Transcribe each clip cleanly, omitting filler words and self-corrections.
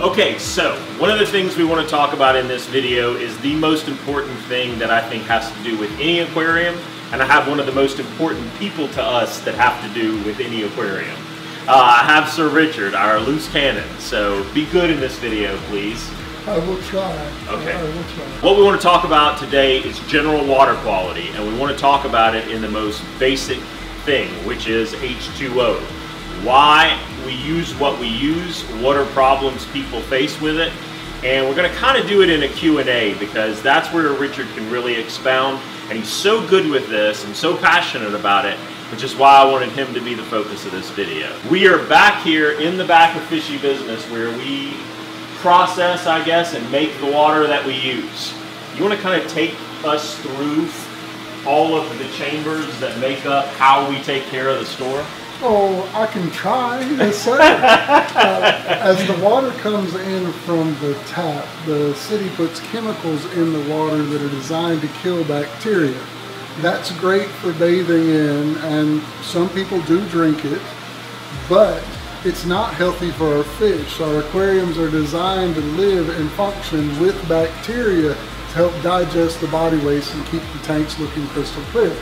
Okay, so one of the things we want to talk about in this video is the most important thing that I think has to do with any aquarium, and I have one of the most important people to us that have to do with any aquarium. I have Sir Richard, our loose cannon, so be good in this video, please. I will try. Okay. I will try. What we want to talk about today is general water quality, and we want to talk about it in the most basic thing, which is H2O. Why we use what we use, what are problems people face with it, and we're going to kind of do it in a Q&A because that's where Richard can really expound, and he's so good with this and so passionate about it, which is why I wanted him to be the focus of this video. We are back here in the back of Fishy Business where we process, I guess, and make the water that we use. You want to kind of take us through all of the chambers that make up how we take care of the store? Oh, I can try. Yes, sir. As the water comes in from the tap, the city puts chemicals in the water that are designed to kill bacteria. That's great for bathing in, and some people do drink it, but it's not healthy for our fish. Our aquariums are designed to live and function with bacteria to help digest the body waste and keep the tanks looking crystal clear.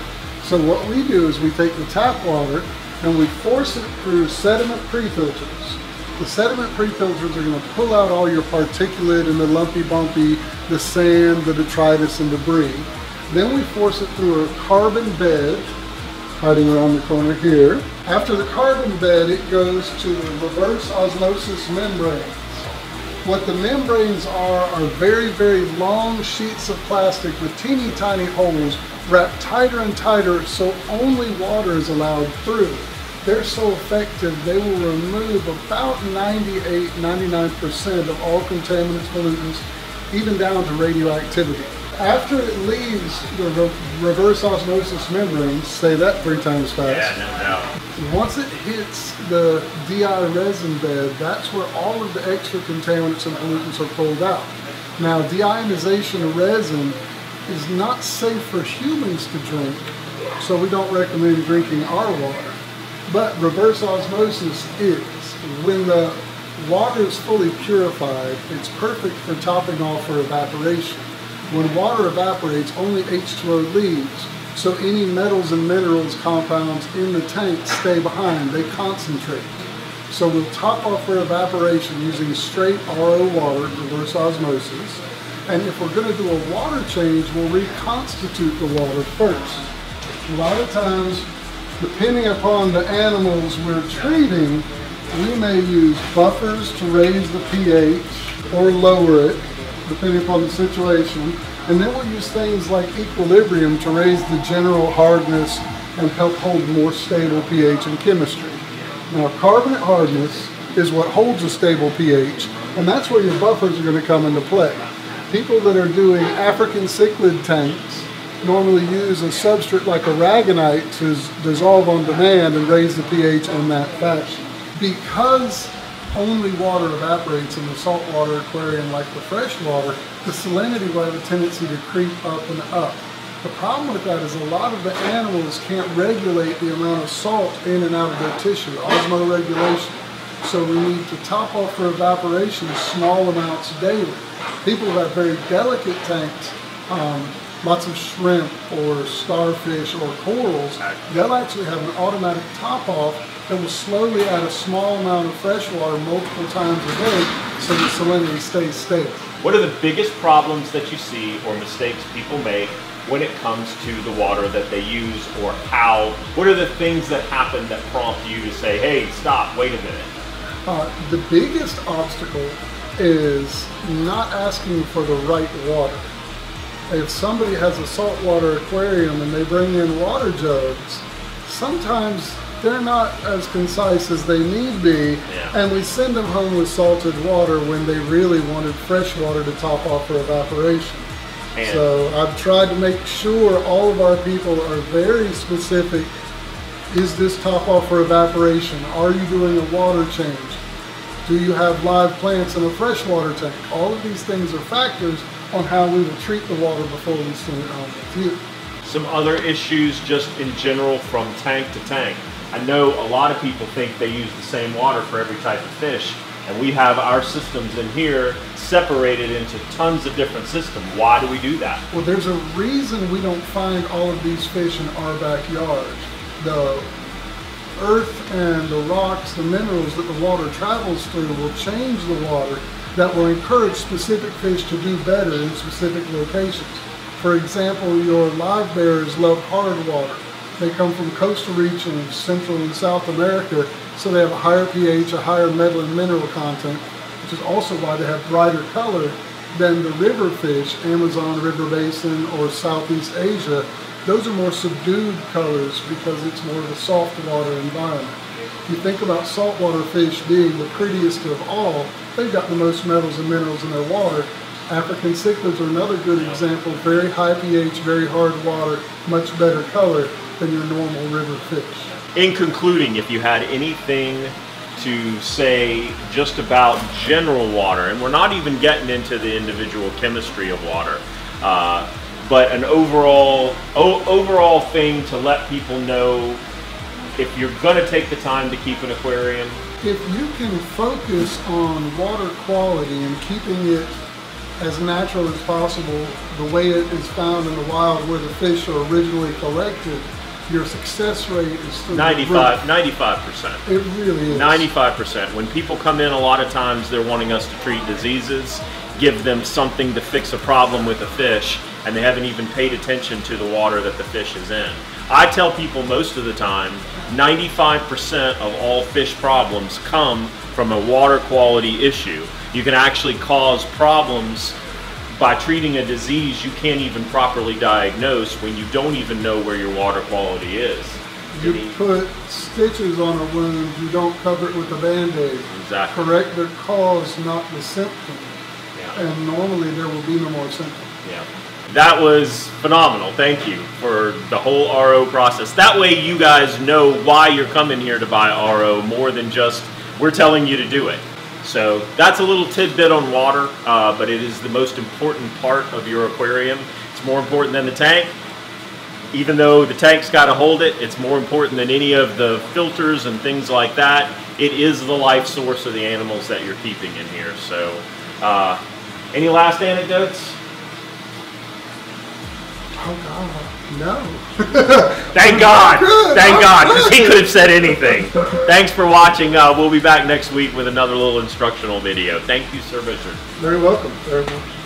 So what we do is we take the tap water and we force it through sediment pre-filters. The sediment pre-filters are going to pull out all your particulate and the lumpy bumpy, the sand, the detritus and debris. Then we force it through a carbon bed, hiding around the corner here. After the carbon bed, it goes to the reverse osmosis membranes. What the membranes are very, very long sheets of plastic with teeny tiny holes wrapped tighter and tighter so only water is allowed through. They're so effective, they will remove about 98–99% of all contaminants, pollutants, even down to radioactivity. After it leaves the reverse osmosis membranes, say that 3 times fast. Yeah, no doubt. Once it hits the DI resin bed, that's where all of the extra contaminants and pollutants are pulled out. Now, deionization of resin is not safe for humans to drink, so we don't recommend drinking our water. But reverse osmosis is. When the water is fully purified, it's perfect for topping off for evaporation. When water evaporates, only H2O leaves, so any metals and minerals compounds in the tank stay behind, they concentrate. So we'll top off for evaporation using straight RO water, reverse osmosis, and if we're going to do a water change, we'll reconstitute the water first. A lot of times, depending upon the animals we're treating, we may use buffers to raise the pH or lower it, depending upon the situation. And then we'll use things like equilibrium to raise the general hardness and help hold more stable pH and chemistry. Now, carbonate hardness is what holds a stable pH, and that's where your buffers are going to come into play. People that are doing African cichlid tanks normally use a substrate like aragonite to dissolve on demand and raise the pH in that fashion. Because only water evaporates in the saltwater aquarium like the freshwater, the salinity will have a tendency to creep up and up. The problem with that is a lot of the animals can't regulate the amount of salt in and out of their tissue, osmoregulation. So we need to top off for evaporation small amounts daily. People who have very delicate tanks, lots of shrimp or starfish or corals, they'll actually have an automatic top off that will slowly add a small amount of fresh water multiple times a day so the salinity stays stable. What are the biggest problems that you see or mistakes people make when it comes to the water that they use, or how? What are the things that happen that prompt you to say, hey, stop, wait a minute? The biggest obstacle is not asking for the right water. If somebody has a saltwater aquarium and they bring in water jugs, sometimes they're not as concise as they need be, and we send them home with salted water when they really wanted fresh water to top off for evaporation. So I've tried to make sure all of our people are very specific. Is this top off for evaporation? Are you doing a water change? Do you have live plants in a freshwater tank? All of these things are factors on how we will treat the water before we send it home with you. Some other issues just in general from tank to tank. I know a lot of people think they use the same water for every type of fish. And we have our systems in here separated into tons of different systems. Why do we do that? Well, there's a reason we don't find all of these fish in our backyard. The earth and the rocks, the minerals that the water travels through will change the water that will encourage specific fish to do better in specific locations. For example, your live bears love hard water. They come from coastal regions, Central and South America, so they have a higher pH, a higher metal and mineral content, which is also why they have brighter color than the river fish, Amazon River Basin or Southeast Asia. Those are more subdued colors because it's more of a soft water environment. If you think about saltwater fish being the prettiest of all, they've got the most metals and minerals in their water. African cichlids are another good example. Very high pH, very hard water, much better color than your normal river fish. In concluding, if you had anything to say just about general water, and we're not even getting into the individual chemistry of water, but an overall thing to let people know if you're going to take the time to keep an aquarium. If you can focus on water quality and keeping it as natural as possible, the way it is found in the wild where the fish are originally collected, your success rate is through 95%. It really is. 95%. When people come in, a lot of times they're wanting us to treat diseases, give them something to fix a problem with a fish, and they haven't even paid attention to the water that the fish is in. I tell people most of the time, 95% of all fish problems come from a water quality issue. You can actually cause problems by treating a disease you can't even properly diagnose when you don't even know where your water quality is. You put stitches on a wound, you don't cover it with a Band-Aid. Exactly. Correct the cause, not the symptom. Yeah. And normally there will be no more symptoms. Yeah. That was phenomenal. Thank you for the whole RO process. That way you guys know why you're coming here to buy RO more than just we're telling you to do it. So that's a little tidbit on water, but it is the most important part of your aquarium. It's more important than the tank. Even though the tank's got to hold it, it's more important than any of the filters and things like that. It is the life source of the animals that you're keeping in here. So any last anecdotes? Oh God, no. Thank God. Thank God, because he could have said anything. Thanks for watching. We'll be back next week with another little instructional video. Thank you, Sir Richard. Very welcome. Very welcome.